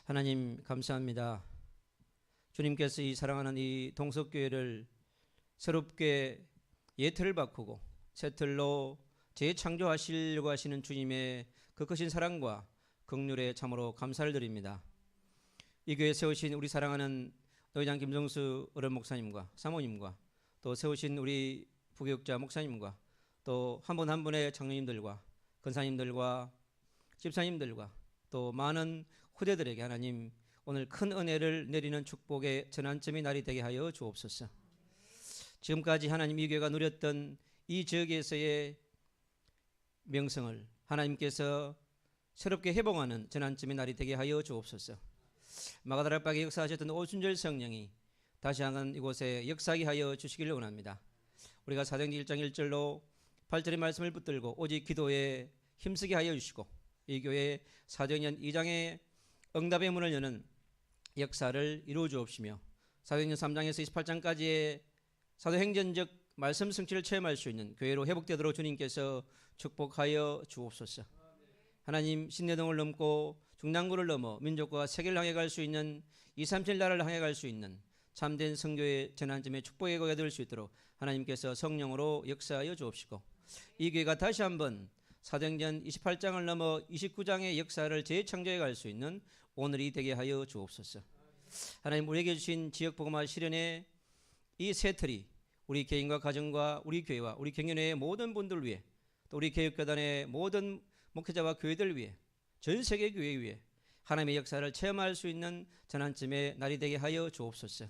하나님 감사합니다. 주님께서 이 사랑하는 이 동석교회를 새롭게 예틀을 바꾸고 새 틀로 재창조하시려고 하시는 주님의 그 크신 사랑과 긍휼에 참으로 감사를 드립니다. 이 교회 세우신 우리 사랑하는 노회장 김정수 어른 목사님과 사모님과 또 세우신 우리 부교육자 목사님과 또 한 분 한 분의 장로님들과 권사님들과 집사님들과 또 많은 후대들에게 하나님 오늘 큰 은혜를 내리는 축복의 전환점이 날이 되게 하여 주옵소서. 지금까지 하나님 이 교회가 누렸던 이 지역에서의 명성을 하나님께서 새롭게 회복하는 전환점의 날이 되게 하여 주옵소서. 마가다락방에 역사하셨던 오순절 성령이 다시 한번 이곳에 역사하게 하여 주시기를 원합니다. 우리가 사도행전 1장 1절로 8절의 말씀을 붙들고 오직 기도에 힘쓰게 하여 주시고 이 교회 사도행전 2장의 응답의 문을 여는 역사를 이루어 주옵시며 사도행전 3장에서 28장까지의 사도행전적 말씀 성취를 체험할 수 있는 교회로 회복되도록 주님께서 축복하여 주옵소서. 하나님 신내동을 넘고 중랑구를 넘어 민족과 세계를 향해 갈 수 있는 237 나라를 향해 갈 수 있는 참된 선교의 전환점의 축복의 거가 될 수 있도록 하나님께서 성령으로 역사하여 주옵시고 이 교회가 다시 한번 사도행전 28장을 넘어 29장의 역사를 재창조해 갈 수 있는 오늘이 되게 하여 주옵소서. 하나님 우리에게 주신 지역복음화 실현의 이 새 틀이 우리 개인과 가정과 우리 교회와 우리 경연회의 모든 분들 위해 또 우리 개혁교단의 모든 목회자와 교회들 위해 전 세계 교회 위해 하나님의 역사를 체험할 수 있는 전환점의 날이 되게 하여 주옵소서.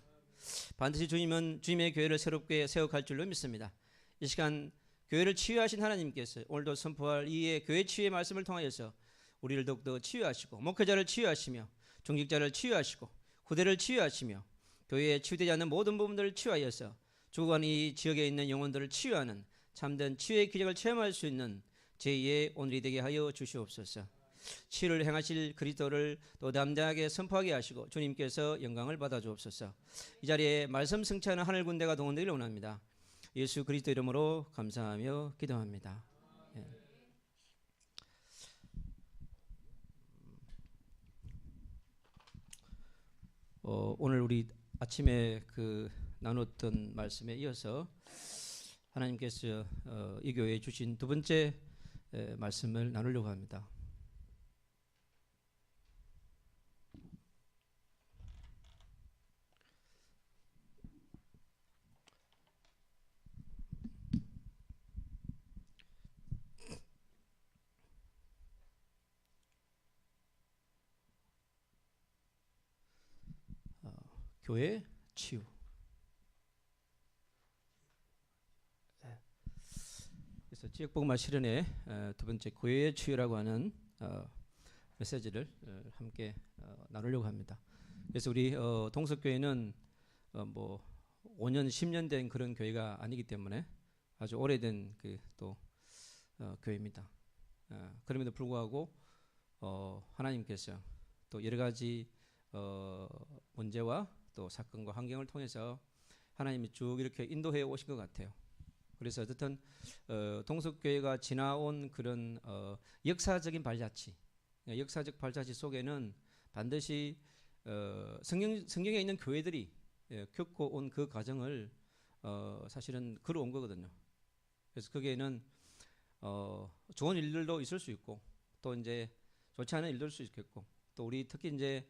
반드시 주님은 주님의 교회를 새롭게 세워갈 줄로 믿습니다. 이 시간 교회를 치유하신 하나님께서 오늘도 선포할 이의 교회 치유의 말씀을 통하여서 우리를 더욱더 치유하시고 목회자를 치유하시며 중직자를 치유하시고 후대를 치유하시며 교회에 치유되지 않는 모든 부분들을 치유하여서 죽어가는 이 지역에 있는 영혼들을 치유하는 참된 치유의 기적을 체험할 수 있는 제2의 오늘이 되게 하여 주시옵소서. 치유를 행하실 그리스도를 또 담대하게 선포하게 하시고 주님께서 영광을 받아 주옵소서. 이 자리에 말씀 승천하는 하늘 군대가 동원되기를 원합니다. 예수 그리스도 이름으로 감사하며 기도합니다. 예. 오늘 우리 아침에 나눴던 말씀에 이어서 하나님께서 이 교회에 주신 두 번째 말씀을 나누려고 합니다. 교회 치유. 그래서 지역복음화 실현의 두 번째 교회의 치유라고 하는 메시지를 함께 나누려고 합니다. 그래서 우리 동석교회는 뭐 5년, 10년 된 그런 교회가 아니기 때문에 아주 오래된 또 교회입니다. 그럼에도 불구하고 하나님께서 또 여러 가지 문제와 또 사건과 환경을 통해서 하나님이 쭉 이렇게 인도해 오신 것 같아요. 그래서 어쨌든 동석교회가 지나온 그런 역사적인 발자취, 역사적 발자취 속에는 반드시 성경에 있는 교회들이 겪고 온 그 과정을 사실은 걸어온 거거든요. 그래서 거기에는 좋은 일들도 있을 수 있고 또 이제 좋지 않은 일들도 있을 수 있겠고 또 우리 특히 이제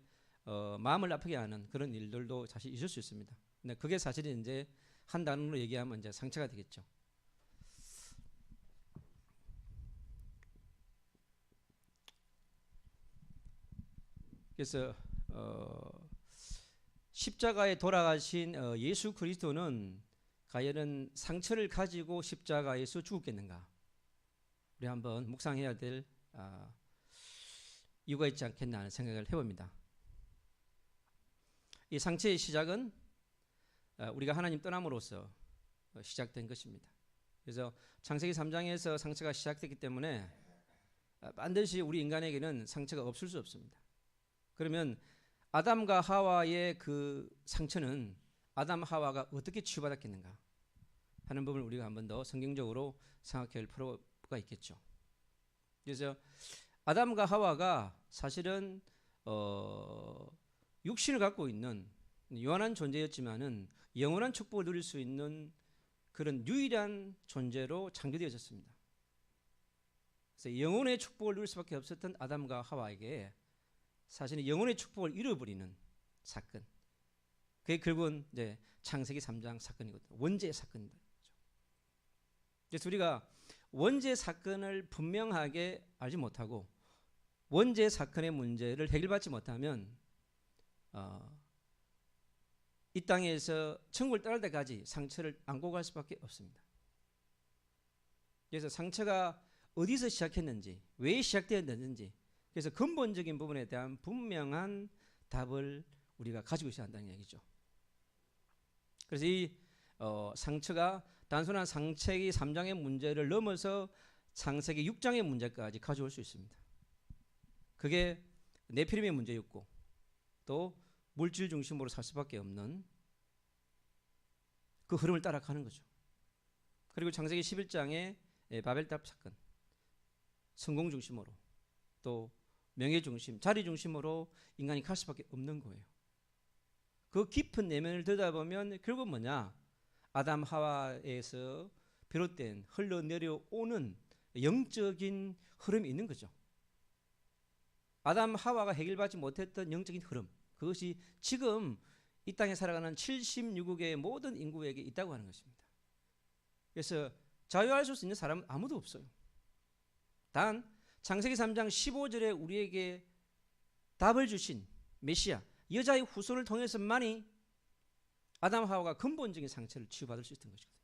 마음을 아프게 하는 그런 일들도 사실 있을 수 있습니다. 근데 그게 사실은 이제 한 단어로 얘기하면 이제 상처가 되겠죠. 그래서 십자가에 돌아가신 예수 그리스도는 과연 상처를 가지고 십자가에서 죽었겠는가? 우리 한번 묵상해야 될 이유가 있지 않겠나 하는 생각을 해봅니다. 이 상처의 시작은 우리가 하나님 떠남으로써 시작된 것입니다. 그래서 창세기 3장에서 상처가 시작됐기 때문에 반드시 우리 인간에게는 상처가 없을 수 없습니다. 그러면 아담과 하와의 그 상처는 아담 하와가 어떻게 치유받았겠는가 하는 부분을 우리가 한 번 더 성경적으로 생각해 볼 필요가 있겠죠. 그래서 아담과 하와가 사실은 육신을 갖고 있는 요한한 존재였지만은 영원한 축복을 누릴 수 있는 그런 유일한 존재로 창조되어졌습니다. 그래서 영혼의 축복을 누릴 수밖에 없었던 아담과 하와에게 사실은 영혼의 축복을 잃어버리는 사건. 그게 결국은 이제 창세기 3장 사건이거든요. 원죄의 사건이다. 그래서 우리가 원죄 사건을 분명하게 알지 못하고 원죄 사건의 문제를 해결받지 못하면 이 땅에서 천국을 떠날 때까지 상처를 안고 갈 수밖에 없습니다. 그래서 상처가 어디서 시작했는지, 왜 시작되었는지, 그래서 근본적인 부분에 대한 분명한 답을 우리가 가지고 있어야 한다는 얘기죠. 그래서 이 상처가 단순한 창세기 3장의 문제를 넘어서 창세기 6장의 문제까지 가져올 수 있습니다. 그게 네피림의 문제였고 또 물질 중심으로 살 수밖에 없는 그 흐름을 따라가는 거죠. 그리고 창세기 11장의 바벨탑 사건, 성공 중심으로 또 명예 중심, 자리 중심으로 인간이 갈 수밖에 없는 거예요. 그 깊은 내면을 들여다보면 결국 뭐냐? 아담 하와에서 비롯된 흘러내려오는 영적인 흐름이 있는 거죠. 아담 하와가 해결받지 못했던 영적인 흐름, 그것이 지금 이 땅에 살아가는 76억의 모든 인구에게 있다고 하는 것입니다. 그래서 자유할 수 있는 사람은 아무도 없어요. 단 창세기 3장 15절에 우리에게 답을 주신 메시아, 여자의 후손을 통해서만이 아담 하와가 근본적인 상처를 치유받을 수 있던 것이거든요.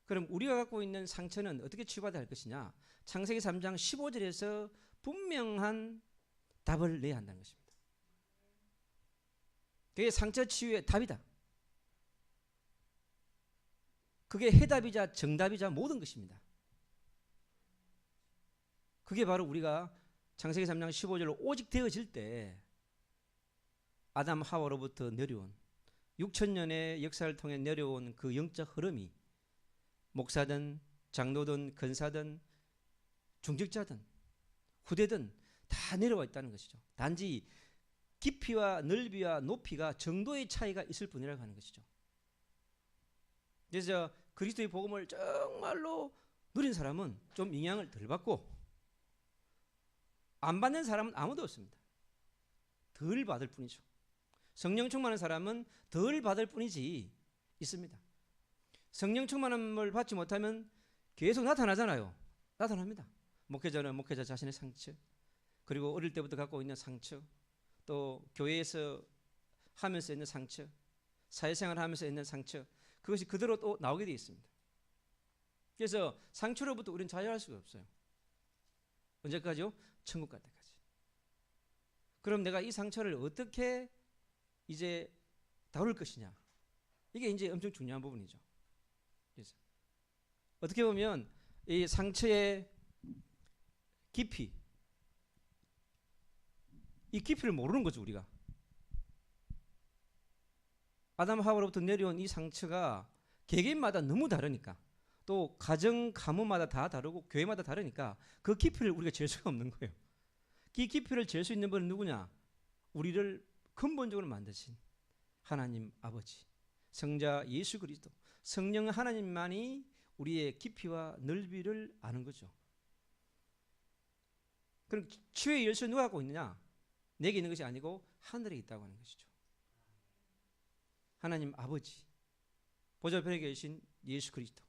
그럼 우리가 갖고 있는 상처는 어떻게 치유받아야 할 것이냐? 창세기 3장 15절에서 분명한 답을 내야 한다는 것입니다. 그게 상처 치유의 답이다. 그게 해답이자 정답이자 모든 것입니다. 그게 바로 우리가 창세기 3장 15절로 오직 되어질 때 아담 하와로부터 내려온 6,000년의 역사를 통해 내려온 그 영적 흐름이 목사든 장로든 근사든 중직자든 후대든 다 내려와 있다는 것이죠. 단지 깊이와 넓이와 높이가 정도의 차이가 있을 뿐이라고 하는 것이죠. 그래서 그리스도의 복음을 정말로 누린 사람은 좀 영향을 덜 받고 안 받는 사람은 아무도 없습니다. 덜 받을 뿐이죠. 성령 충만한 사람은 덜 받을 뿐이지 있습니다. 성령 충만함을 받지 못하면 계속 나타나잖아요. 나타납니다. 목회자는 목회자 자신의 상처, 그리고 어릴 때부터 갖고 있는 상처, 또 교회에서 하면서 있는 상처, 사회생활 하면서 있는 상처, 그것이 그대로 또 나오게 되어 있습니다. 그래서 상처로부터 우리는 자유할 수가 없어요. 언제까지요? 천국 갈 때까지. 그럼 내가 이 상처를 어떻게 이제 다룰 것이냐? 이게 이제 엄청 중요한 부분이죠. 그래서 어떻게 보면 이 상처의 깊이, 이 깊이를 모르는 거죠, 우리가. 아담 하와로부터 내려온 이 상처가 개개인마다 너무 다르니까, 또 가정 가문마다 다 다르고 교회마다 다르니까 그 깊이를 우리가 잴 수가 없는 거예요. 이 깊이를 잴 수 있는 분은 누구냐? 우리를 근본적으로 만드신 하나님 아버지, 성자 예수 그리스도, 성령 하나님만이 우리의 깊이와 넓이를 아는 거죠. 그럼 치유의 열쇠 누가 갖고 있느냐? 내게 있는 것이 아니고 하늘에 있다고 하는 것이죠. 하나님 아버지, 보좌편에 계신 예수 그리스도,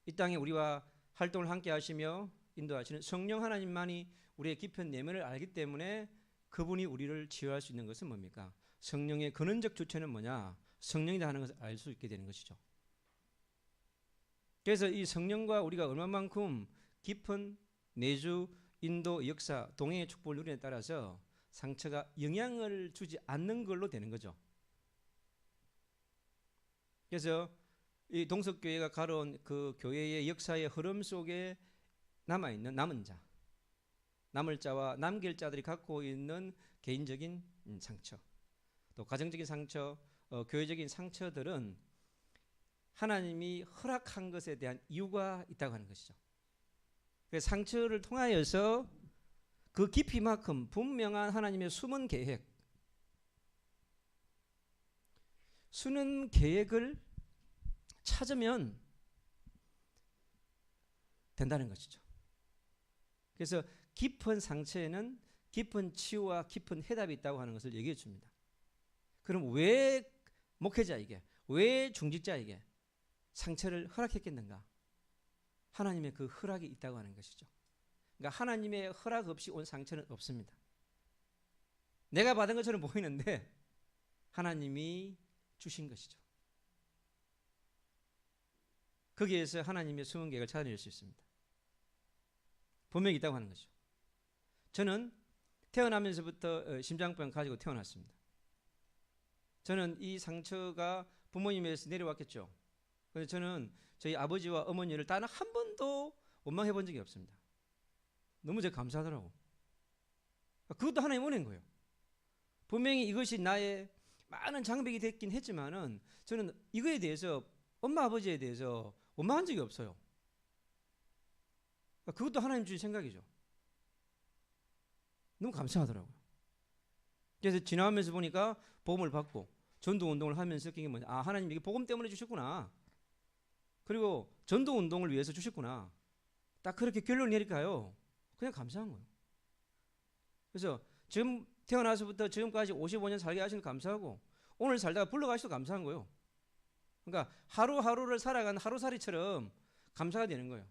이 땅에 우리와 활동을 함께 하시며 인도하시는 성령 하나님만이 우리의 깊은 내면을 알기 때문에 그분이 우리를 치유할 수 있는 것은 뭡니까? 성령의 근원적 주체는 뭐냐? 성령이다 하는 것을 알 수 있게 되는 것이죠. 그래서 이 성령과 우리가 얼마만큼 깊은 내주, 인도, 역사, 동행의 축복을 누리느냐에 따라서 상처가 영향을 주지 않는 걸로 되는 거죠. 그래서 이 동석교회가 가로온 그 교회의 역사의 흐름 속에 남아있는 남은 자, 남을 자와 남길 자들이 갖고 있는 개인적인 상처, 또 가정적인 상처, 교회적인 상처들은 하나님이 허락한 것에 대한 이유가 있다고 하는 것이죠. 그래서 상처를 통하여서 그 깊이만큼 분명한 하나님의 숨은 계획, 쓰는 계획을 찾으면 된다는 것이죠. 그래서 깊은 상처에는 깊은 치유와 깊은 해답이 있다고 하는 것을 얘기해 줍니다. 그럼 왜 목회자에게, 왜 중직자에게 상처를 허락했겠는가? 하나님의 그 허락이 있다고 하는 것이죠. 그러니까 하나님의 허락 없이 온 상처는 없습니다. 내가 받은 것처럼 보이는데 하나님이 주신 것이죠. 거기에서 하나님의 숨은 계획을 찾아낼 수 있습니다. 분명히 있다고 하는 거죠. 저는 태어나면서부터 심장병 가지고 태어났습니다. 저는 이 상처가 부모님에서 내려왔겠죠. 그래서 저는 저희 아버지와 어머니를 단 한 번도 원망해 본 적이 없습니다. 너무 제가 감사하더라고. 그것도 하나님 은혜인 거예요. 분명히 이것이 나의 많은 장벽이 됐긴 했지만은 저는 이거에 대해서 엄마 아버지에 대해서 원망한 적이 없어요. 그것도 하나님 주신 생각이죠. 너무 감사하더라고요. 그래서 지나가면서 보니까 복음을 받고 전도 운동을 하면서 느낀 게 뭐냐, 아, 하나님 이게 복음 때문에 주셨구나. 그리고 전도 운동을 위해서 주셨구나. 딱 그렇게 결론을 내릴까요? 그냥 감사한 거예요. 그래서 지금 태어나서부터 지금까지 55년 살게 하시는 감사하고 오늘 살다가 불러가셔도 감사한 거예요. 그러니까 하루하루를 살아가는 하루살이처럼 감사가 되는 거예요.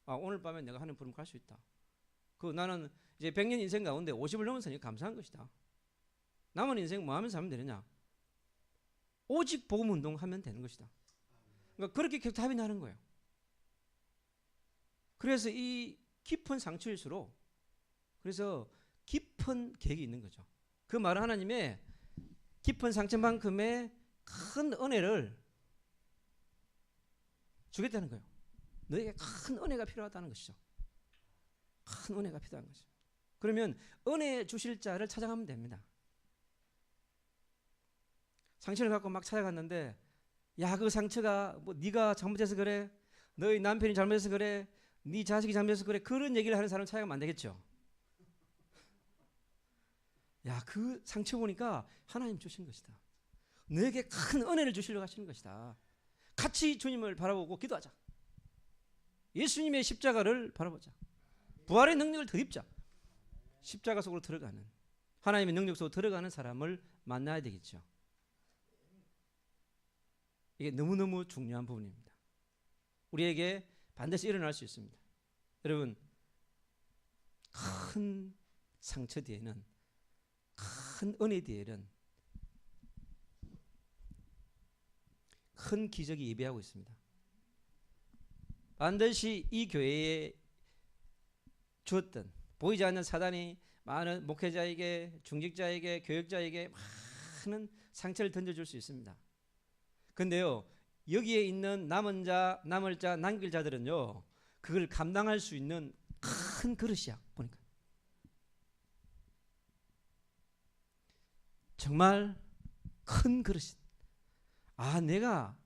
아, 오늘 밤에 내가 하나님 부르면 갈 수 있다. 나는 이제 100년 인생 가운데 50을 넘어서니까 감사한 것이다. 남은 인생 뭐 하면서 하면 되느냐? 오직 복음 운동하면 되는 것이다. 그러니까 그렇게 계속 답이 나는 거예요. 그래서 이 깊은 상처일수록 그래서 깊은 계획이 있는 거죠. 그 말은 하나님의 깊은 상처만큼의 큰 은혜를 주겠다는 거예요. 너에게 큰 은혜가 필요하다는 것이죠. 큰 은혜가 필요한 거죠. 그러면 은혜 주실 자를 찾아가면 됩니다. 상처를 갖고 막 찾아갔는데, 야, 그 상처가 뭐 네가 잘못해서 그래, 너희 남편이 잘못해서 그래, 네 자식이 잘못해서 그래, 그런 얘기를 하는 사람 찾아가면 안 되겠죠. 야, 그 상처 보니까 하나님 주신 것이다. 너에게 큰 은혜를 주시려고 하시는 것이다. 같이 주님을 바라보고 기도하자. 예수님의 십자가를 바라보자. 부활의 능력을 덧입자. 십자가 속으로 들어가는, 하나님의 능력 속으로 들어가는 사람을 만나야 되겠죠. 이게 너무너무 중요한 부분입니다. 우리에게 반드시 일어날 수 있습니다. 여러분, 큰 상처 뒤에는, 큰 은혜 뒤에는 큰 기적이 예배하고 있습니다. 반드시 이 교회에 주었던, 보이지 않는 사단이 많은 목회자에게, 중직자에게, 교역자에게 많은 상처를 던져줄 수 있습니다. 근데요, 여기에 있는 남은 자, 남을 자, 남길 자들은요, 그걸 감당할 수 있는 큰 그릇이야. 보니까 정말 큰 그릇이. 아, 내가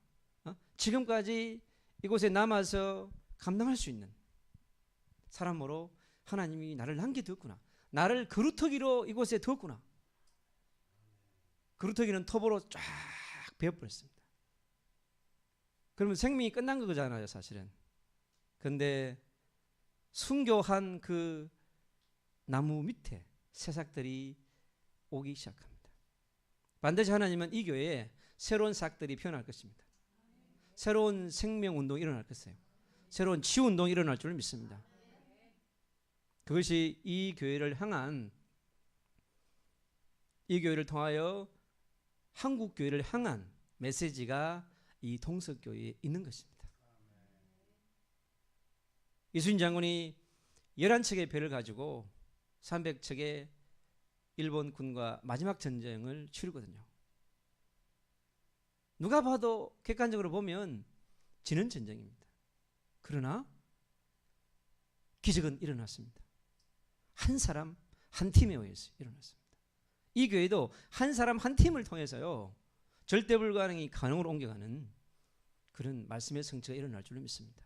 지금까지 이곳에 남아서 감당할 수 있는 사람으로 하나님이 나를 남겨두었구나. 나를 그루터기로 이곳에 두었구나. 그루터기는 톱으로 쫙 베어버렸습니다. 그러면 생명이 끝난 거잖아요, 사실은. 근데 순교한 그 나무 밑에 새싹들이 오기 시작합니다. 반드시 하나님은 이 교회에 새로운 싹들이 피어날 것입니다. 새로운 생명운동이 일어날 것이에요. 새로운 치유운동이 일어날 줄 믿습니다. 그것이 이 교회를 향한, 이 교회를 통하여 한국 교회를 향한 메시지가 이 동석교회에 있는 것입니다. 이순신 장군이 11척의 배를 가지고 300척의 일본 군과 마지막 전쟁을 치르거든요. 누가 봐도 객관적으로 보면 지는 전쟁입니다. 그러나 기적은 일어났습니다. 한 사람 한 팀에 의해서 일어났습니다. 이 교회도 한 사람 한 팀을 통해서요, 절대 불가능이 가능으로 옮겨가는 그런 말씀의 성취가 일어날 줄로 믿습니다.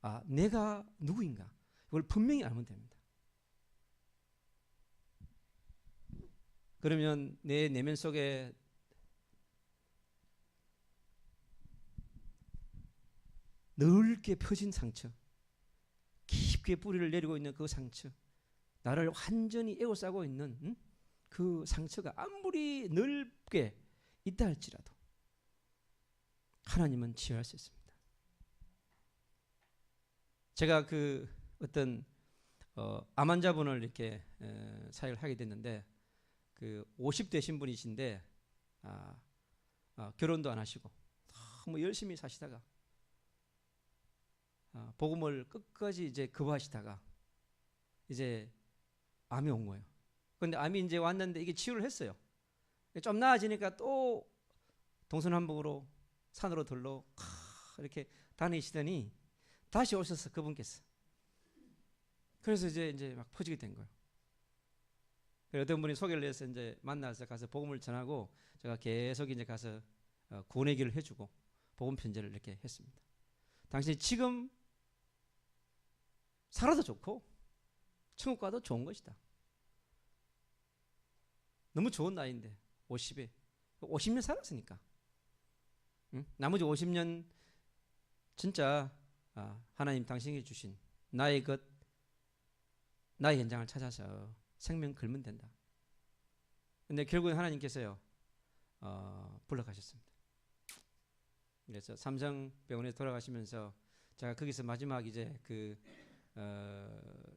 아, 내가 누구인가? 이걸 분명히 알면 됩니다. 그러면 내 내면 속에 넓게 펴진 상처, 깊게 뿌리를 내리고 있는 그 상처, 나를 완전히 에워싸고 있는 그 상처가 아무리 넓게 있다 할지라도 하나님은 치유할 수 있습니다. 제가 그 어떤 암 환자분을 이렇게 사역을 하게 됐는데, 그 50대 신분이신데 결혼도 안 하시고 너무 열심히 사시다가 복음을 끝까지 이제 거부하시다가 이제 암이 온 거예요. 그런데 암이 이제 왔는데 이게 치유를 했어요. 좀 나아지니까 또 동서남북으로 산으로 들러 이렇게 다니시더니 다시 오셔서 그분께서, 그래서 이제 막 퍼지게 된 거예요. 어떤 분이 소개를 해서 이제 만나서 가서 복음을 전하고, 제가 계속 이제 가서 구원의 길을 해주고 복음 편지를 이렇게 했습니다. 당신이 지금 살아도 좋고 천국 가도 좋은 것이다. 너무 좋은 나이인데 50년 살았으니까. 응? 나머지 50년 진짜 하나님 당신이 주신 나의 현장을 찾아서 생명 걸면 된다. 근데 결국에 하나님께서요 불러가셨습니다. 그래서 삼성병원에 돌아가시면서 제가 거기서 마지막 이제 그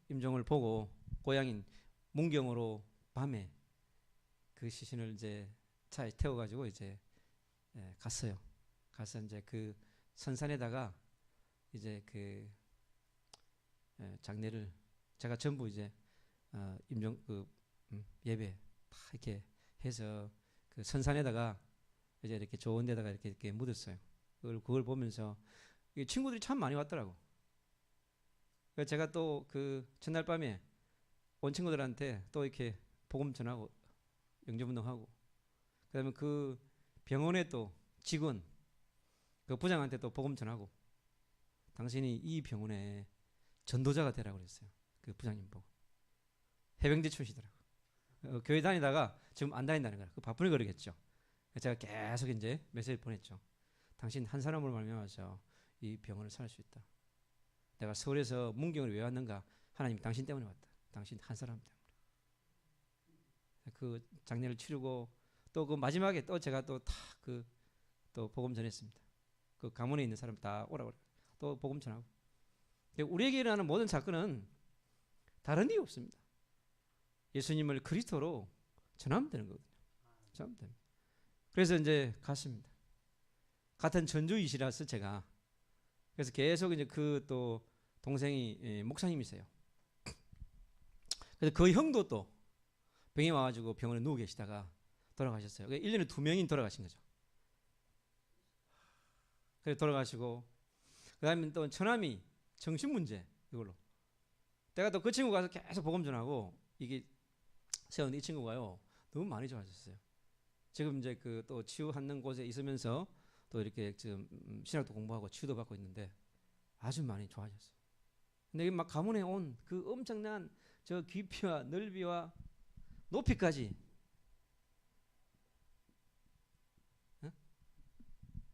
임종을 보고 고향인 문경으로 밤에 그 시신을 이제 차에 태워가지고 이제 갔어요. 가서 이제 그 선산에다가 이제 그 장례를 제가 전부 이제 임종 예배 다 이렇게 해서 그 선산에다가 이제 이렇게 좋은 데다가 이렇게 묻었어요. 그걸 보면서 친구들이 참 많이 왔더라고. 그래서 제가 또 그 전날 밤에 온 친구들한테 또 이렇게 복음 전하고 영접운동하고, 그다음에 그 병원에 또 직원 그 부장한테 또 복음 전하고, 당신이 이 병원의 전도자가 되라고 그랬어요. 그 부장님 보고. 해병대 출신이더라고. 교회 다니다가 지금 안 다닌다는 거야. 그 바쁘니 그러겠죠. 제가 계속 이제 메시지를 보냈죠. 당신 한 사람으로 말미암아서 이 병원을 살 수 있다. 내가 서울에서 문경을 왜 왔는가? 하나님 당신 때문에 왔다. 당신 한 사람 때문에. 그 장례를 치르고 또 그 마지막에 또 제가 또 다 또 복음 전했습니다. 그 가문에 있는 사람 다 오라고 또 복음 전하고. 우리에게 일어나는 모든 사건은 다른 이유 없습니다. 예수님을 그리스도로 전하면 되는 거거든요. 전하면 됩니다. 그래서 이제 갔습니다. 같은 전주이시라서 제가, 그래서 계속 이제 그 또 동생이 목사님이세요. 그래서 그 형도 또 병이 와가지고 병원에 누워 계시다가 돌아가셨어요. 1년에 2명이 돌아가신 거죠. 그래서 돌아가시고, 그 다음에 또 처남이 정신문제 이걸로. 내가 또 그 친구 가서 계속 복음 전하고 이게 세웠는데 이 친구가요 너무 많이 좋아졌어요. 지금 이제 그 또 치유하는 곳에 있으면서 또 이렇게 지금 신학도 공부하고 치유도 받고 있는데 아주 많이 좋아졌어요. 근데 막 가문에 온 그 엄청난 저 깊이와 넓이와 높이까지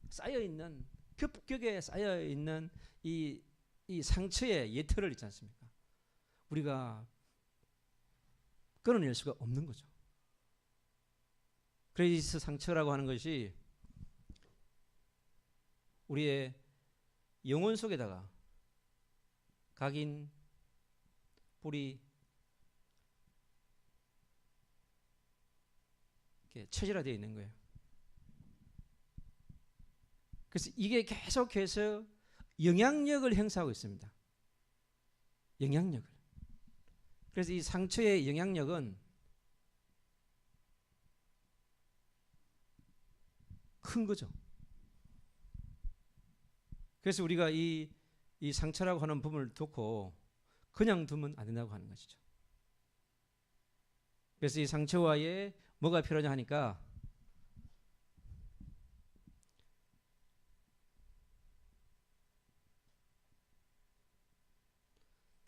쌓여있는, 겹겹에 쌓여있는 이 상처의 예틀을 있지 않습니까? 우리가 끊어낼 수가 없는 거죠. 그레이스 상처라고 하는 것이 우리의 영혼 속에다가 각인, 뿌리 이렇게 체질화되어 있는 거예요. 그래서 이게 계속해서 영향력을 행사하고 있습니다. 영향력을. 그래서 이 상처의 영향력은 큰 거죠. 그래서 우리가 이 상처라고 하는 부분을 두고 그냥 두면 안 된다고 하는 것이죠. 그래서 이 상처와의 뭐가 필요하냐 하니까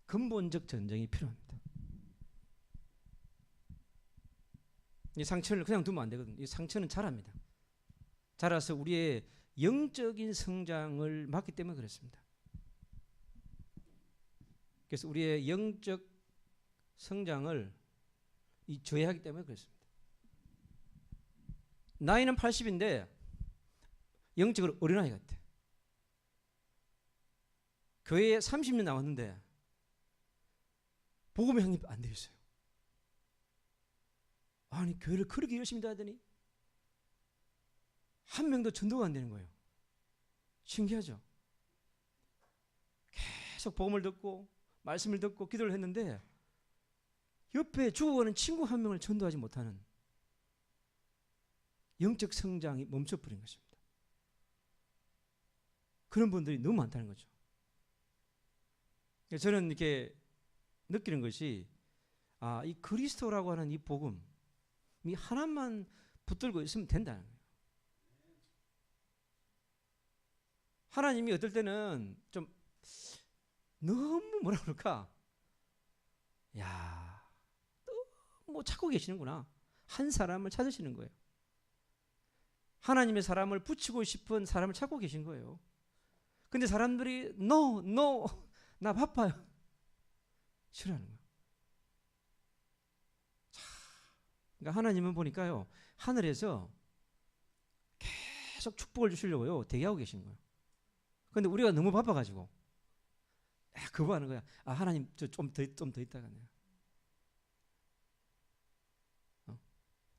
근본적 전쟁이 필요합니다. 이 상처를 그냥 두면 안 되거든요. 이 상처는 자랍니다. 자라서 우리의 영적인 성장을 막기 때문에 그렇습니다. 그래서 우리의 영적 성장을 저해하기 때문에 그렇습니다. 나이는 80인데 영적으로 어린아이 같아. 교회에 30년 나왔는데 복음의 확립 안 되어 있어요. 아니 교회를 그렇게 열심히 다니더니 한 명도 전도가 안 되는 거예요. 신기하죠? 계속 복음을 듣고 말씀을 듣고 기도를 했는데 옆에 죽어가는 친구 한 명을 전도하지 못하는 영적 성장이 멈춰버린 것입니다. 그런 분들이 너무 많다는 거죠. 저는 이렇게 느끼는 것이 이 그리스도라고 하는 이 복음 이 하나만 붙들고 있으면 된다는 거예요. 하나님이 어떨 때는 좀 너무 뭐라 그럴까? 야, 너무 찾고 계시는구나. 한 사람을 찾으시는 거예요. 하나님의 사람을 붙이고 싶은 사람을 찾고 계신 거예요. 근데 사람들이 no, 나 바빠요. 싫어하는 거예요. 그러니까 하나님은 보니까요, 하늘에서 계속 축복을 주시려고요, 대기하고 계신 거예요. 근데 우리가 너무 바빠가지고, 거부하는 거야. 하나님, 좀 더 있다가 내가.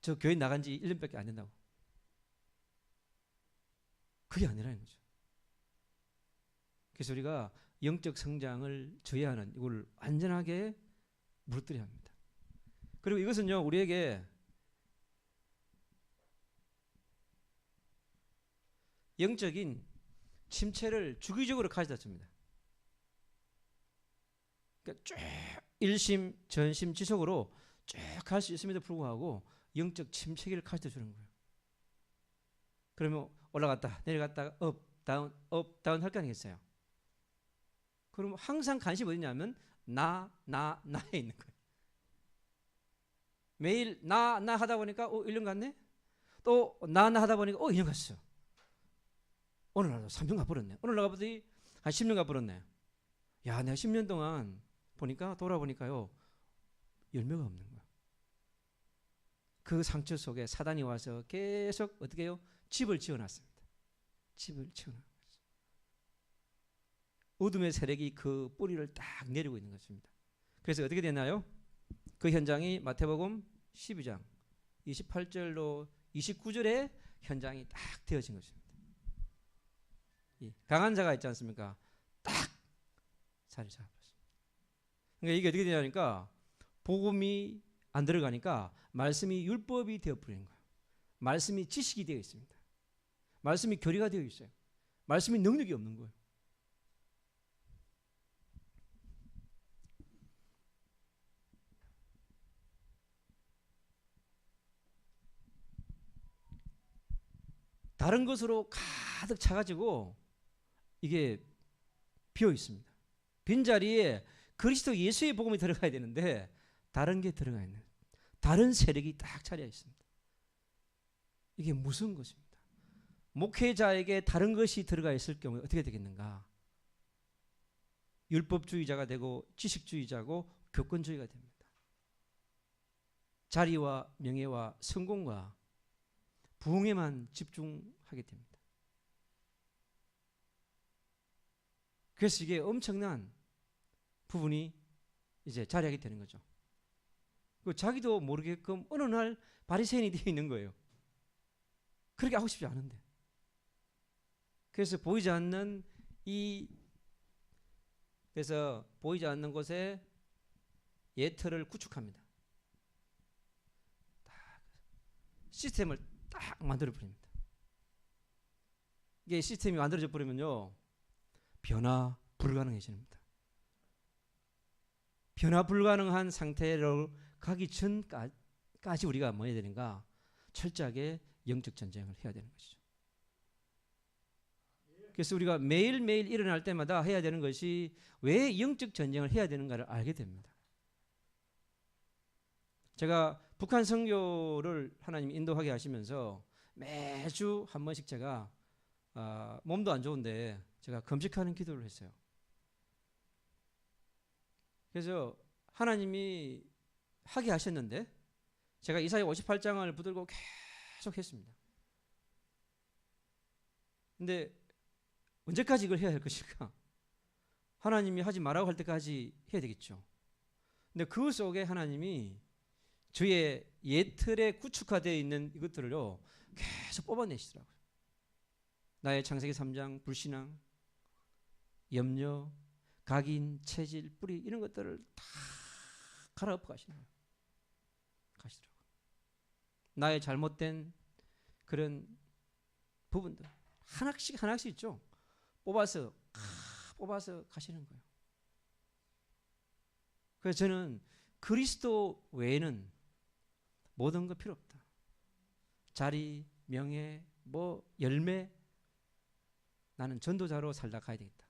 저 교회 나간 지 1년밖에 안 된다고. 그게 아니라는 거죠. 그래서 우리가 영적 성장을 저해하는 이걸 완전하게 무너뜨려야 합니다. 그리고 이것은요, 우리에게 영적인 침체를 주기적으로 가져다 줍니다. 그러니까 쭉 일심, 전심, 지속으로 쭉 갈 수 있음에도 불구하고 영적 침체기를 가져다 주는 거예요. 그러면 올라갔다 내려갔다가 업 다운 할 거 아니겠어요? 그럼 항상 관심이 어디냐면 나에 있는 거예요. 매일 나 하다 보니까 1년 갔네? 또 나 하다 보니까 2년 갔어. 오늘 나도 3년 가버렸네. 오늘 나가보더니 한 10년 가버렸네. 야, 내가 10년 동안 보니까 돌아보니까요, 열매가 없는 거야. 그 상처 속에 사단이 와서 계속 어떻게 해요? 집을 지어놨습니다. 집을 지어놨어요. 어둠의 세력이 그 뿌리를 딱 내리고 있는 것입니다. 그래서 어떻게 되나요? 그 현장이 마태복음 12장 28절로 29절의 현장이 딱 되어진 것입니다. 강한 자가 있지 않습니까? 딱 자리 잡았습니다. 그러니까 이게 어떻게 되냐니까 복음이 안 들어가니까 말씀이 율법이 되어버리는 거예요. 말씀이 지식이 되어 있습니다. 말씀이 교리가 되어 있어요. 말씀이 능력이 없는 거예요. 다른 것으로 가득 차가지고 이게 비어 있습니다. 빈자리에 그리스도 예수의 복음이 들어가야 되는데 다른 게 들어가 있는, 다른 세력이 딱 차려 있습니다. 이게 무서운 것입니다. 목회자에게 다른 것이 들어가 있을 경우에 어떻게 되겠는가? 율법주의자가 되고 지식주의자고 교권주의가 됩니다. 자리와 명예와 성공과 부흥에만 집중하게 됩니다. 그래서 이게 엄청난 부분이 이제 자리하게 되는 거죠. 그 자기도 모르게끔 어느 날 바리새인이 되어 있는 거예요. 그렇게 하고 싶지 않은데. 그래서 보이지 않는 그래서 보이지 않는 곳에 예틀을 구축합니다. 시스템을 딱 만들어 버립니다. 이게 시스템이 만들어져 버리면요, 변화 불가능해집니다. 변화 불가능한 상태로 가기 전까지 우리가 뭐 해야 되는가? 철저하게 영적 전쟁을 해야 되는 것이죠. 그래서 우리가 매일매일 일어날 때마다 해야 되는 것이 왜 영적 전쟁을 해야 되는가를 알게 됩니다. 제가 북한 선교를 하나님 인도하게 하시면서 매주 한 번씩 제가 몸도 안 좋은데 제가 금식하는 기도를 했어요. 그래서 하나님이 하게 하셨는데 제가 이사야 58장을 붙들고 계속 했습니다. 근데 언제까지 이걸 해야 할 것일까? 하나님이 하지 말라고 할 때까지 해야 되겠죠. 근데 그 속에 하나님이 저의 예틀에 구축화되어 있는 이것들을요 계속 뽑아내시더라고요. 나의 창세기 3장 불신앙, 염려, 각인, 체질, 뿌리 이런 것들을 다 갈아엎어 가시는 거예요. 가시더라고요. 나의 잘못된 그런 부분들 하나씩 하나씩 있죠. 뽑아서 가시는 거예요. 그래서 저는 그리스도 외에는 모든 거 필요 없다. 자리, 명예, 열매, 나는 전도자로 살다 가야 되겠다.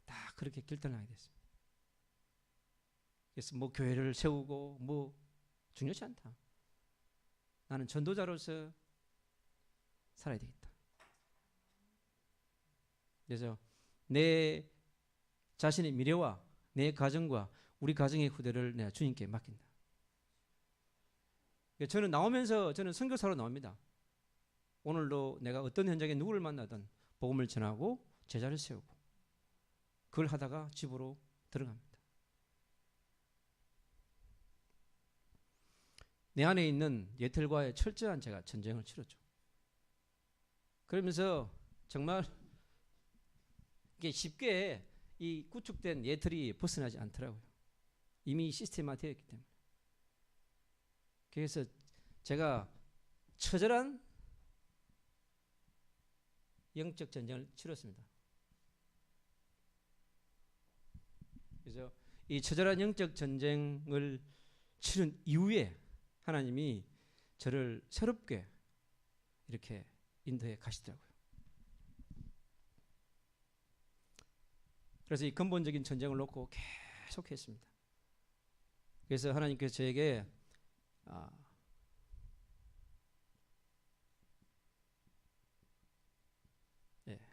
다 그렇게 결단하게 됐습니다. 그래서 교회를 세우고 중요치 않다. 나는 전도자로서 살아야 되겠다. 그래서 내 자신의 미래와 내 가정과 우리 가정의 후대를 내가 주님께 맡긴다. 저는 나오면서 저는 선교사로 나옵니다. 오늘도 내가 어떤 현장에 누구를 만나든 복음을 전하고 제자를 세우고 그걸 하다가 집으로 들어갑니다. 내 안에 있는 예틀과의 철저한 제가 전쟁을 치렀죠. 그러면서 정말 이게 쉽게 이 구축된 예틀이 벗어나지 않더라고요. 이미 시스템화 되어 있기 때문에. 그래서 제가 처절한 영적 전쟁을 치렀습니다. 그래서 이 처절한 영적 전쟁을 치른 이후에 하나님이 저를 새롭게 이렇게 인도해 가시더라고요. 그래서 이 근본적인 전쟁을 놓고 계속 했습니다. 그래서 하나님께서 저에게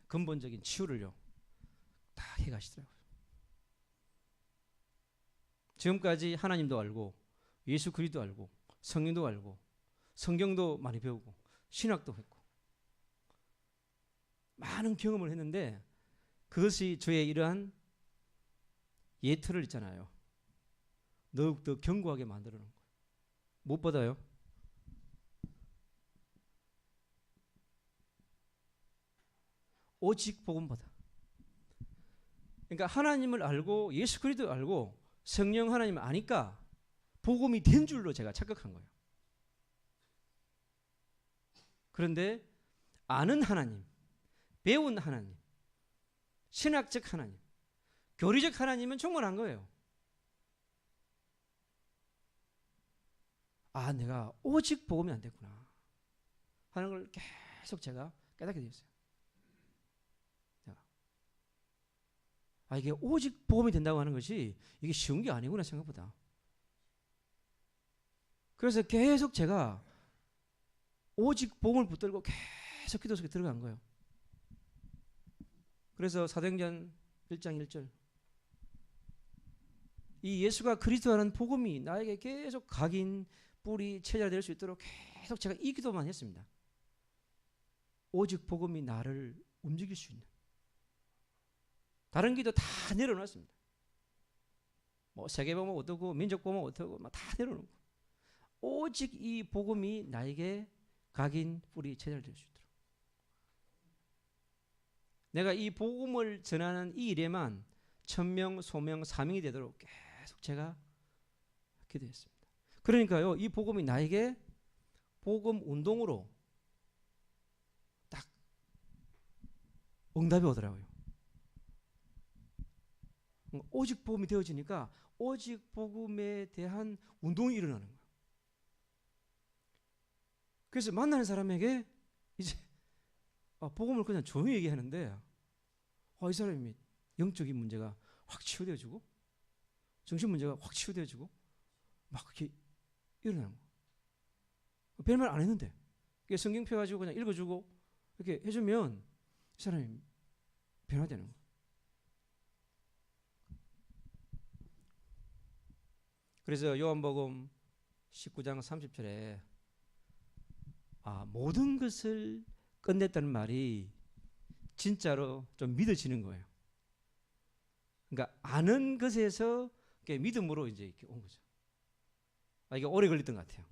근본적인 치유를요 다 해가시더라고요. 지금까지 하나님도 알고 예수 그리스도 알고 성령도 알고 성경도 많이 배우고 신학도 했고 많은 경험을 했는데 그것이 저의 이러한 예틀을 있잖아요. 더욱더 견고하게 만들어 놓은 거예요. 무엇보다요? 오직 복음보다. 그러니까 하나님을 알고 예수 그리스도를 알고 성령 하나님을 아니까 복음이 된 줄로 제가 착각한 거예요. 그런데 아는 하나님, 배운 하나님, 신학적 하나님, 교리적 하나님은 충분한 거예요. 내가 오직 복음이 안 됐구나 하는 걸 계속 제가 깨닫게 되었어요. 이게 오직 복음이 된다고 하는 것이 이게 쉬운 게 아니구나 생각보다. 그래서 계속 제가 오직 복음을 붙들고 계속 기도 속에 들어간 거예요. 그래서 사도행전 1장 1절 이 예수가 그리스도라는 복음이 나에게 계속 각인, 뿌리, 체자가 될 수 있도록 계속 제가 이 기도만 했습니다. 오직 복음이 나를 움직일 수 있는 다른 기도 다 내려놨습니다. 세계 보면 어떻고 민족 보면 어떻고 다 내려놓고 오직 이 복음이 나에게 각인, 뿌리, 체자가 될 수 있도록 내가 이 복음을 전하는 이 일에만 천명, 소명, 사명이 되도록 계속 제가 기도했습니다. 그러니까요, 이 복음이 나에게 복음 운동으로 딱 응답이 오더라고요. 오직 복음이 되어지니까 오직 복음에 대한 운동이 일어나는 거예요. 그래서 만나는 사람에게 이제 복음을 그냥 조용히 얘기하는데 이 사람이 영적인 문제가 확 치유되어지고 정신 문제가 확 치유되어지고 막 그렇게 일어나는 거예요. 별말 안 했는데 성경 펴가지고 그냥 읽어주고 이렇게 해주면 이 사람이 변화되는 거예요. 그래서 요한복음 19장 30절에 모든 것을 끝냈다는 말이 진짜로 좀 믿어지는 거예요. 그러니까 아는 것에서 믿음으로 이제 이렇게 온 거죠. 이게 오래 걸렸던 것 같아요.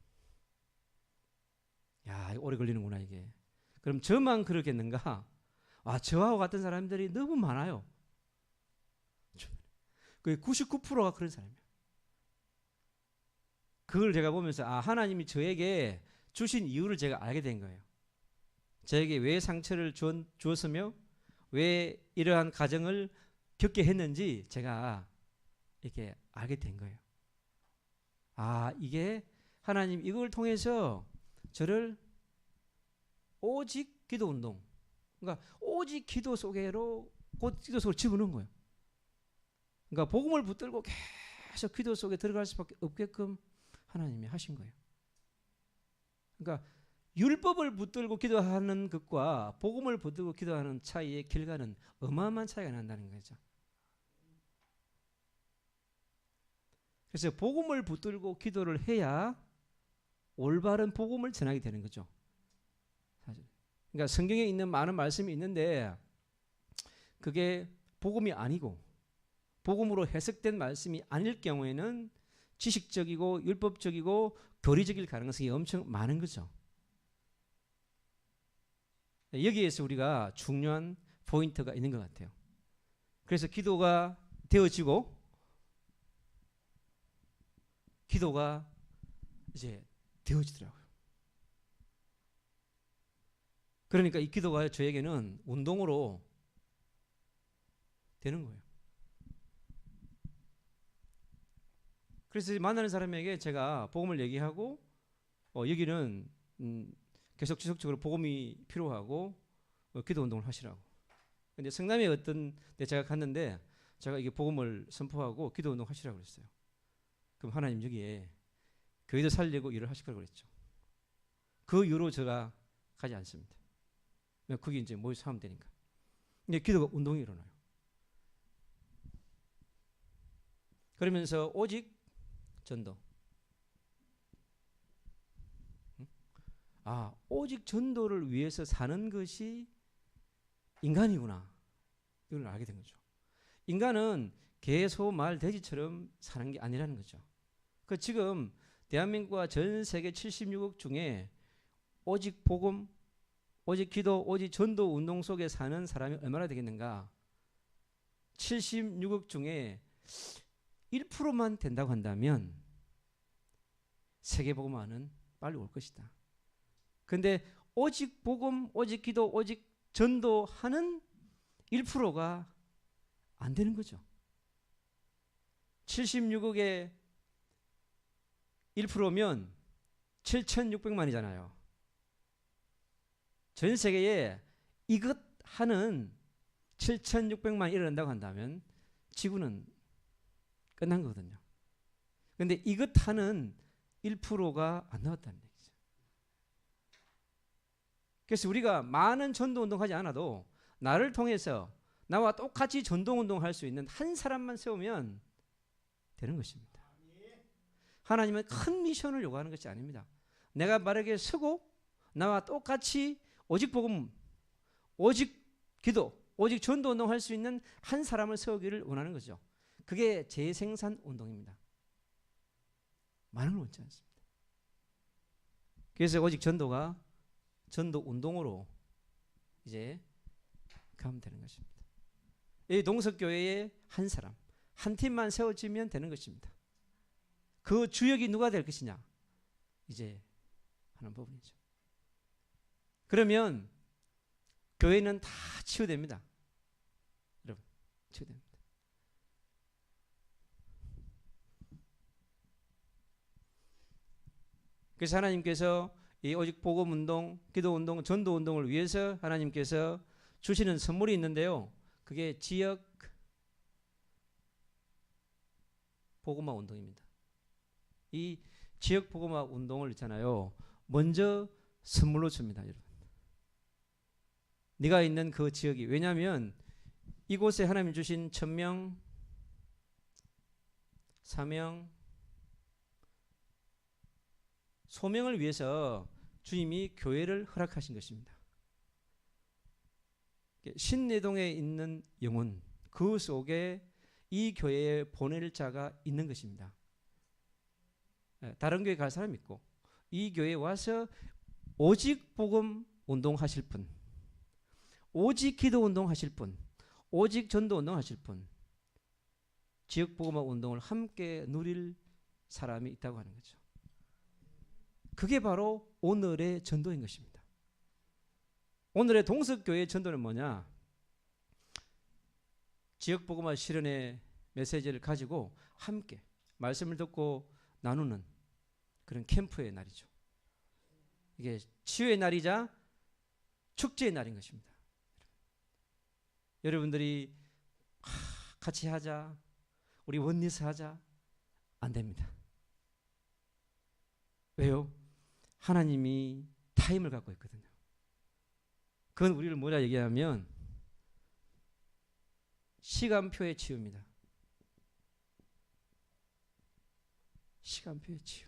야, 오래 걸리는구나 이게. 그럼 저만 그러겠는가? 저하고 같은 사람들이 너무 많아요. 그 99%가 그런 사람이에요. 그걸 제가 보면서 하나님이 저에게 주신 이유를 제가 알게 된 거예요. 저에게 왜 상처를 주었으며 왜 이러한 가정을 겪게 했는지 제가 이렇게 알게 된 거예요. 이게 하나님 이걸 통해서 저를 오직 기도 운동, 그러니까 오직 기도 속으로 기도 속으로 집어넣은 거예요. 그러니까 복음을 붙들고 계속 기도 속에 들어갈 수밖에 없게끔 하나님이 하신 거예요. 그러니까 율법을 붙들고 기도하는 것과 복음을 붙들고 기도하는 차이의 결과는 어마어마한 차이가 난다는 거죠. 그래서 복음을 붙들고 기도를 해야 올바른 복음을 전하게 되는 거죠. 사실. 그러니까 성경에 있는 많은 말씀이 있는데 그게 복음이 아니고 복음으로 해석된 말씀이 아닐 경우에는 지식적이고 율법적이고 교리적일 가능성이 엄청 많은 거죠. 여기에서 우리가 중요한 포인트가 있는 것 같아요. 그래서 기도가 되어지고 기도가 이제 되어지더라고요. 그러니까 이 기도가 저에게는 운동으로 되는 거예요. 그래서 만나는 사람에게 제가 복음을 얘기하고 여기는 계속 지속적으로 복음이 필요하고 기도 운동을 하시라고. 근데 성남에 어떤 데 제가 갔는데 제가 이게 복음을 선포하고 기도 운동 하시라고 그랬어요. 그럼 하나님 여기에 교회도 살리고 일을 하실 거라고 그랬죠. 그 이후로 제가 가지 않습니다. 거기 이제 모여서 하면 되니까. 근데 기도가 운동이 일어나요. 그러면서 오직 전도. 오직 전도를 위해서 사는 것이 인간이구나. 이걸 알게 된 거죠. 인간은 개, 소, 말, 돼지처럼 사는 게 아니라는 거죠. 지금 대한민국과 전 세계 76억 중에 오직 복음, 오직 기도, 오직 전도 운동 속에 사는 사람이 얼마나 되겠는가? 76억 중에 1%만 된다고 한다면 세계 복음화는 빨리 올 것이다. 근데 오직 복음, 오직 기도, 오직 전도하는 1%가 안 되는 거죠. 76억의 1%면 7,600만이잖아요. 전 세계에 이것 하는 7,600만이 일어난다고 한다면 지구는 끝난 거거든요. 그런데 이것 하는 1%가 안 나왔다는 얘기죠. 그래서 우리가 많은 전도운동 하지 않아도 나를 통해서 나와 똑같이 전도운동 할 수 있는 한 사람만 세우면 되는 것입니다. 하나님은 큰 미션을 요구하는 것이 아닙니다. 내가 바르게 서고 나와 똑같이 오직 복음, 오직 기도, 오직 전도운동 할 수 있는 한 사람을 세우기를 원하는 거죠. 그게 재생산 운동입니다. 많은 걸 원치 않습니다. 그래서 오직 전도가 전도 운동으로 이제 가면 되는 것입니다. 이 동석교회의 한 사람, 한 팀만 세워지면 되는 것입니다. 그 주역이 누가 될 것이냐? 이제 하는 부분이죠. 그러면 교회는 다 치유됩니다. 여러분, 치유됩니다. 그래서 하나님께서 이 오직 복음 운동, 기도 운동, 전도 운동을 위해서 하나님께서 주시는 선물이 있는데요. 그게 지역 복음화 운동입니다. 이 지역 복음화 운동을 있잖아요. 먼저 선물로 줍니다, 여러분. 네가 있는 그 지역이, 왜냐하면 이곳에 하나님 주신 천명, 사명, 소명을 위해서 주님이 교회를 허락하신 것입니다. 신내동에 있는 영혼, 그 속에 이 교회에 보낼 자가 있는 것입니다. 다른 교회 갈 사람 있고 이 교회에 와서 오직 복음 운동하실 분, 오직 기도 운동하실 분, 오직 전도 운동하실 분, 지역 복음화 운동을 함께 누릴 사람이 있다고 하는 거죠. 그게 바로 오늘의 전도인 것입니다. 오늘의 동석교회의 전도는 뭐냐? 지역 복음화 실현의 메시지를 가지고 함께 말씀을 듣고 나누는 그런 캠프의 날이죠. 이게 치유의 날이자 축제의 날인 것입니다. 여러분들이 같이 하자, 우리 원리스 하자, 안 됩니다. 왜요? 하나님이 타임을 갖고 있거든요. 그건 우리를 뭐라 얘기하면 시간표의 치유입니다. 시간표의 치유.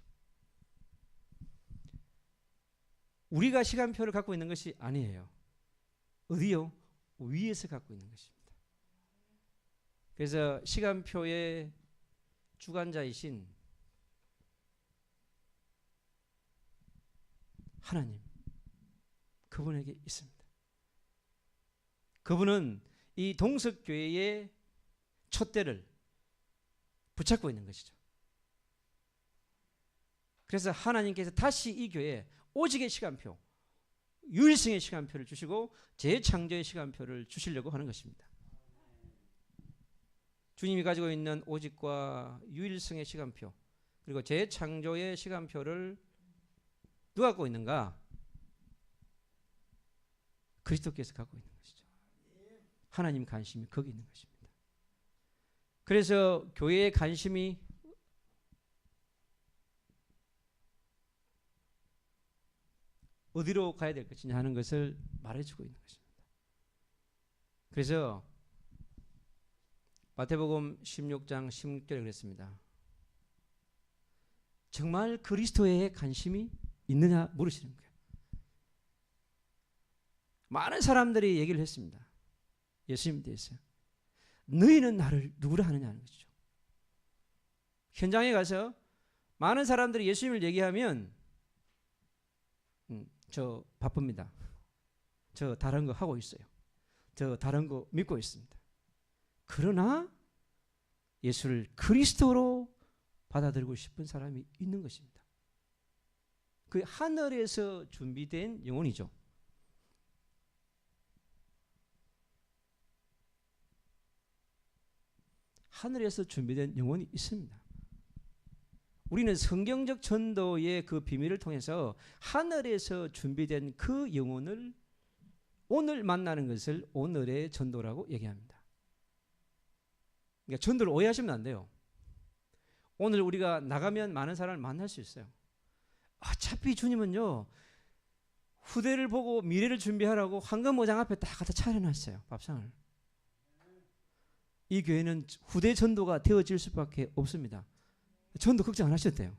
우리가 시간표를 갖고 있는 것이 아니에요. 어디요? 위에서 갖고 있는 것입니다. 그래서 시간표의 주관자이신 하나님, 그분에게 있습니다. 그분은 이 동석교회의 촛대를 붙잡고 있는 것이죠. 그래서 하나님께서 다시 이 교회에 오직의 시간표, 유일성의 시간표를 주시고 재창조의 시간표를 주시려고 하는 것입니다. 주님이 가지고 있는 오직과 유일성의 시간표, 그리고 재창조의 시간표를 누가 갖고 있는가? 그리스도께서 갖고 있는 것이죠. 하나님 관심이 거기 있는 것입니다. 그래서 교회의 관심이 어디로 가야 될 것이냐 하는 것을 말해주고 있는 것입니다. 그래서 마태복음 16장 16절에 그랬습니다. 정말 그리스도에 관심이 있느냐 물으시는 거예요. 많은 사람들이 얘기를 했습니다. 예수님에 대해서. 너희는 나를 누구라 하느냐 하는 것이죠. 현장에 가서 많은 사람들이 예수님을 얘기하면 저 바쁩니다. 저 다른 거 하고 있어요. 저 다른 거 믿고 있습니다. 그러나 예수를 그리스도로 받아들이고 싶은 사람이 있는 것입니다. 그 하늘에서 준비된 영혼이죠. 하늘에서 준비된 영혼이 있습니다. 우리는 성경적 전도의 그 비밀을 통해서 하늘에서 준비된 그 영혼을 오늘 만나는 것을 오늘의 전도라고 얘기합니다. 그러니까 전도를 오해하시면 안 돼요. 오늘 우리가 나가면 많은 사람을 만날 수 있어요. 어차피 주님은요, 후대를 보고 미래를 준비하라고 황금어장 앞에 딱 갖다 차려놨어요. 밥상을. 이 교회는 후대 전도가 되어질 수밖에 없습니다. 전도 걱정 안 하셔도 돼요.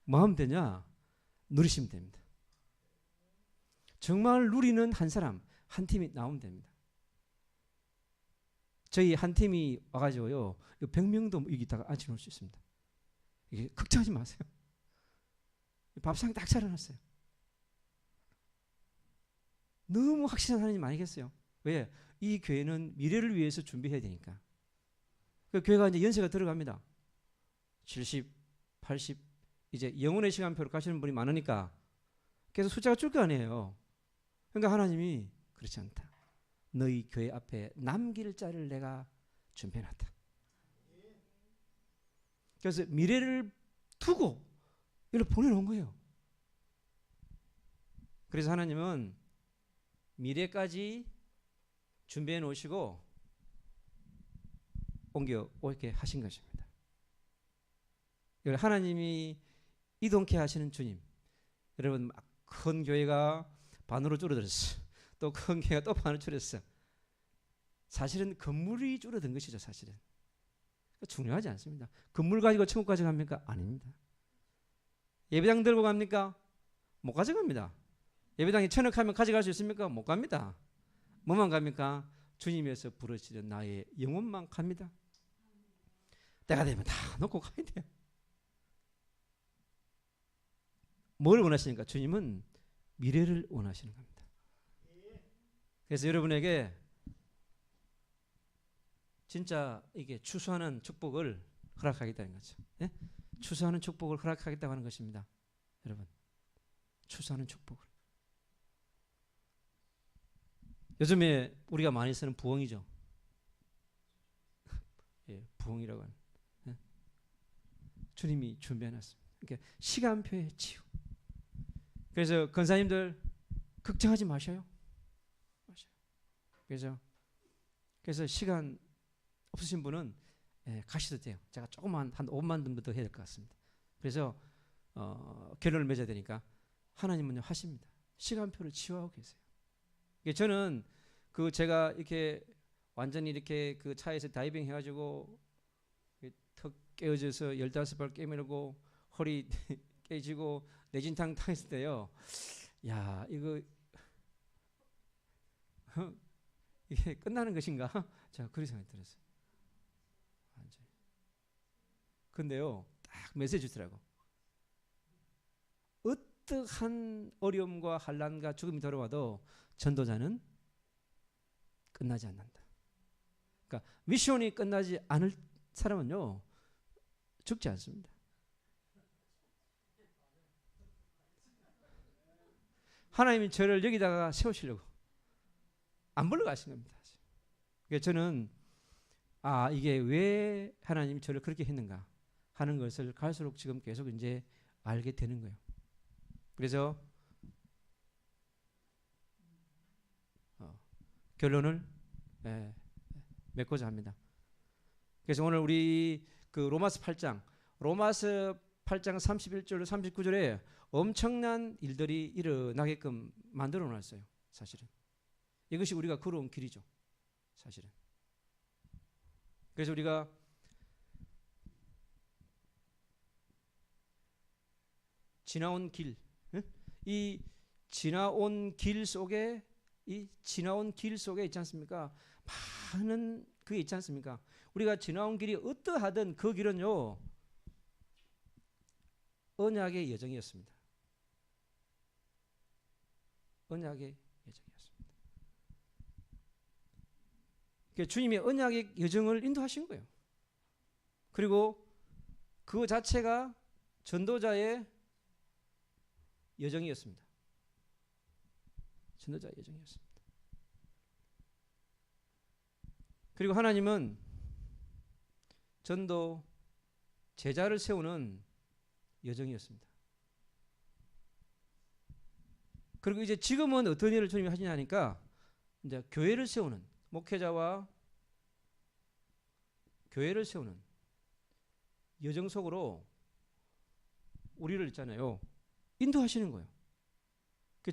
마음 되냐? 누리시면 됩니다. 정말 누리는 한 사람, 한 팀이 나오면 됩니다. 저희 한 팀이 와가지고요, 100명도 이기다가 앉혀놓을 수 있습니다. 이게 걱정하지 마세요. 밥상 딱 차려놨어요. 너무 확실한 하나님 아니겠어요? 왜? 이 교회는 미래를 위해서 준비해야 되니까. 그 교회가 이제 연세가 들어갑니다. 70, 80, 이제 영혼의 시간표로 가시는 분이 많으니까 계속 숫자가 줄 거 아니에요. 그러니까 하나님이 그렇지 않다. 너희 교회 앞에 남길 자를 내가 준비해놨다. 그래서 미래를 두고 이걸 보내놓은 거예요. 그래서 하나님은 미래까지 준비해 놓으시고 옮겨 오게 하신 것입니다. 하나님이 이동케 하시는 주님. 여러분, 큰 교회가 반으로 줄어들었어. 또 큰 교회가 또 반으로 줄었어. 사실은 건물이 줄어든 것이죠. 사실은 중요하지 않습니다. 건물 가지고 천국 가져갑니까? 아닙니다. 예배당 들고 갑니까? 못 가져갑니다. 예배당에 천억하면 가져갈 수 있습니까? 못 갑니다. 뭐만 갑니까? 주님에서 부르시는 나의 영혼만 갑니다. 때가 되면 다 놓고 가야 돼요. 뭘 원하시니까? 주님은 미래를 원하시는 겁니다. 그래서 여러분에게 진짜 이게 추수하는 축복을 허락하겠다는 거죠. 예? 추수하는 축복을 허락하겠다고 하는 것입니다. 여러분, 추수하는 축복을. 요즘에 우리가 많이 쓰는 부엉이죠. 예, 부엉이라고 하는. 예? 주님이 준비해놨습니다. 그러니까 시간표의 치유. 그래서 권사님들 걱정하지 마셔요. 그래서 시간 없으신 분은 가셔도 돼요. 제가 조금만 한 5만 좀 더 해야 될 것 같습니다. 그래서 결론을 맺어야 되니까 하나님은 하십니다. 시간표를 치유하고 계세요. 저는 제가 이렇게 완전히 이렇게 그 차에서 다이빙 해가지고 턱 깨어져서 15발 깨물고 허리 깨지고 내진탕 당했을 때요. 야, 이거 이게 끝나는 것인가? 제가 그런 생각이 들었어요. 완전히. 근데요, 딱 메시지 주더라고. 어떠한 어려움과 환난과 죽음이 돌아와도 전도자는 끝나지 않는다. 그러니까 미션이 끝나지 않을 사람은요, 죽지 않습니다. 하나님이 저를 여기다가 세우시려고 안 불러가신 겁니다. 그래서 저는 이게 왜 하나님이 저를 그렇게 했는가 하는 것을 갈수록 지금 계속 이제 알게 되는 거예요. 그래서 결론을 맺고자 합니다. 그래서 오늘 우리 그 로마서 8장 31절 39절에 엄청난 일들이 일어나게끔 만들어 놨어요. 사실은 이것이 우리가 걸어온 길이죠. 사실은. 그래서 우리가 지나온 길, 이 지나온 길 속에 있지 않습니까? 많은 그게 있지 않습니까? 우리가 지나온 길이 어떠하든 그 길은요, 언약의 여정이었습니다. 언약의 여정이었습니다. 그러니까 주님이 언약의 여정을 인도하신 거예요. 그리고 그 자체가 전도자의 여정이었습니다. 전도자의 여정이었습니다. 그리고 하나님은 전도 제자를 세우는 여정이었습니다. 그리고 이제 지금은 어떤 일을 주님이 하시냐 하니까 이제 교회를 세우는 목회자와 교회를 세우는 여정 속으로 우리를 있잖아요. 인도하시는 거예요.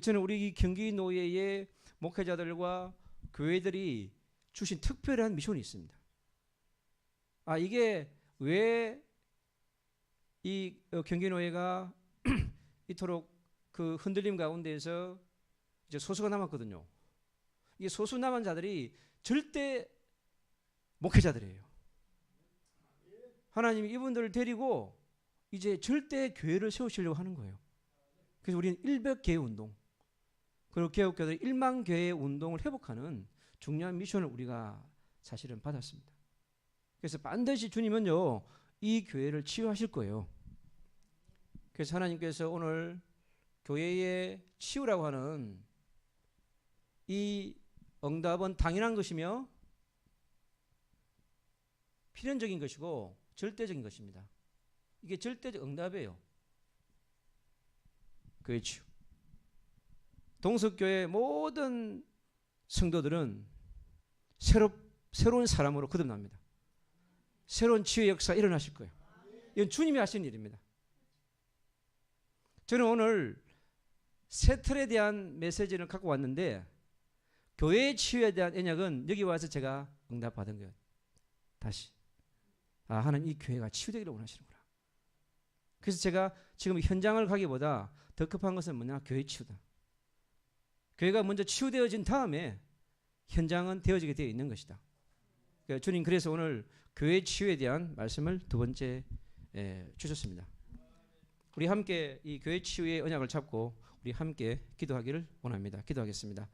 저는 우리 경기 노예의 목회자들과 교회들이 주신 특별한 미션이 있습니다. 이게 왜 이 경기 노예가 이토록 그 흔들림 가운데에서 이제 소수가 남았거든요. 이 소수 남은 자들이 절대 목회자들이에요. 하나님이 이분들을 데리고 이제 절대 교회를 세우시려고 하는 거예요. 그래서 우리는 100개의 운동, 그리고 개혁교회의 1만 개의 운동을 회복하는 중요한 미션을 우리가 사실은 받았습니다. 그래서 반드시 주님은요, 이 교회를 치유하실 거예요. 그래서 하나님께서 오늘 교회의 치유라고 하는 이 응답은 당연한 것이며 필연적인 것이고 절대적인 것입니다. 이게 절대적 응답이에요. 교회 치유. 동석교회 모든 성도들은 새로운 사람으로 거듭납니다. 새로운 치유의 역사가 일어나실 거예요. 이건 주님이 하신 일입니다. 저는 오늘 새 틀에 대한 메시지를 갖고 왔는데 교회의 치유에 대한 언약은 여기 와서 제가 응답받은 거예요. 다시 하나님 이 교회가 치유되기를 원하시는구나. 그래서 제가 지금 현장을 가기보다 더 급한 것은 뭐냐? 교회 치유다. 교회가 먼저 치유되어진 다음에 현장은 되어지게 되어 있는 것이다. 그러니까 주님 그래서 오늘 교회 치유에 대한 말씀을 두 번째 주셨습니다. 우리 함께 이 교회 치유의 언약을 잡고 우리 함께 기도하기를 원합니다. 기도하겠습니다.